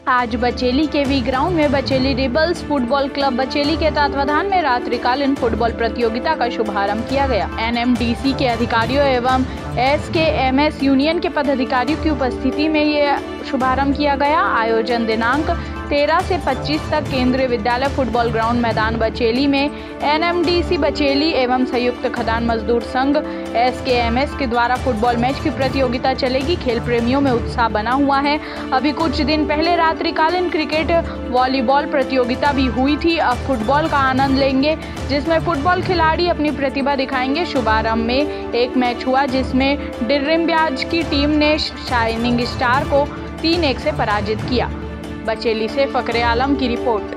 आज बचेली के we ground में Bacheli rebels football club Bacheli के तत्वाधान में रात्रिकालीन फुटबॉल प्रतियोगिता का शुभारंभ किया गया। एनएमडीसी के अधिकारियों एवं एसकेएमएस यूनियन के पदाधिकारियों की उपस्थिति में ये शुभारंभ किया गया। आयोजन दिनांक 13 से 25 तक केंद्रीय विद्यालय फुटबॉल ग्राउंड मैदान बचेली में एनएमडीसी बचेली एवं संयुक्त खदान मजदूर संघ एसकेएमएस के द्वारा फुटबॉल मैच की प्रतियोगिता चलेगी। खेल प्रेमियों में उत्साह बना हुआ है। अभी कुछ दिन पहले रात्रिकालीन क्रिकेट वॉलीबॉल प्रतियोगिता भी हुई थी। अब फुटबॉल का आनंद लेंगे, जिसमें फुटबॉल खिलाड़ी अपनी प्रतिभा दिखाएंगे। शुभारंभ में एक मैच हुआ जिसमें डिर्रिम्ब्याज की टीम ने शाइनिंग स्टार को 3-1 से पराजित किया। बचेली से फकरे आलम की रिपोर्ट।